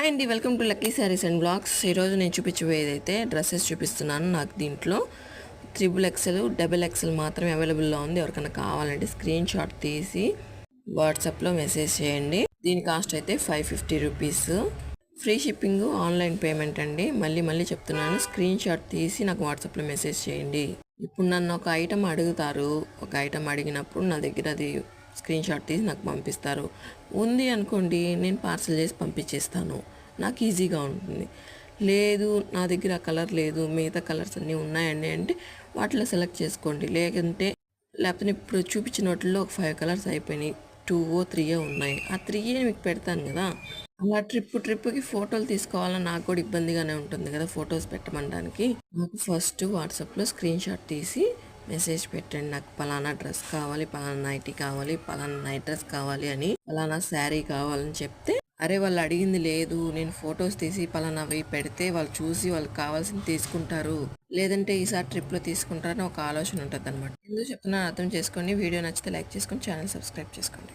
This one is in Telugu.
హాయ్ అండి, welcome to lucky sarees and blogs. ఈరోజు నేను చూపించబోయేదైతే డ్రెస్సెస్ చూపిస్తున్నాను. నాకు దీంట్లో XXL, XXL మాత్రమే అవైలబుల్లో ఉంది. ఎవరికైనా కావాలంటే స్క్రీన్ షాట్ తీసి వాట్సాప్లో మెసేజ్ చేయండి. దీని కాస్ట్ అయితే 550 rupees. Free shipping, online payment అండి. మళ్ళీ చెప్తున్నాను, స్క్రీన్ షాట్ తీసి నాకు వాట్సాప్లో మెసేజ్ చేయండి. ఇప్పుడు నన్ను ఒక ఐటమ్ అడుగుతారు. ఒక ఐటమ్ అడిగినప్పుడు నా దగ్గర అది స్క్రీన్ షాట్ తీసి నాకు పంపిస్తారు. ఉంది అనుకోండి, నేను పార్సల్ చేసి పంపించేస్తాను. నాకు ఈజీగా ఉంటుంది. లేదు, నా దగ్గర ఆ కలర్ లేదు, మిగతా కలర్స్ అన్నీ ఉన్నాయండి అంటే వాటిలో సెలెక్ట్ చేసుకోండి. లేకపోతే ఇప్పుడు చూపించిన వాటిల్లో ఒక 5 కలర్స్ అయిపోయినాయి, 2 or 3 ఉన్నాయి. ఆ 3 మీకు పెడతాను కదా. అలా ట్రిప్కి ఫోటోలు తీసుకోవాలని నాకు కూడా ఇబ్బందిగానే ఉంటుంది కదా, ఫొటోస్ పెట్టమనడానికి. నాకు ఫస్ట్ వాట్సాప్లో స్క్రీన్ షాట్ తీసి మెసేజ్ పెట్టండి. నాకు పలానా డ్రెస్ కావాలి, పలానా నైటీ కావాలి, పలానా నైట్ డ్రెస్ కావాలి అని, పలానా శారీ కావాలని చెప్తే, అరే వాళ్ళు అడిగింది లేదు, నేను ఫొటోస్ తీసి పలానావి పెడితే వాళ్ళు చూసి వాళ్ళకి కావాల్సింది తీసుకుంటారు, లేదంటే ఈసారి ట్రిప్లో తీసుకుంటారని ఒక ఆలోచన ఉంటుంది అనమాట. ఎందుకు చెప్తున్నా అర్థం చేసుకోండి. వీడియో నచ్చితే లైక్ చేసుకొని ఛానల్ సబ్స్క్రైబ్ చేసుకోండి.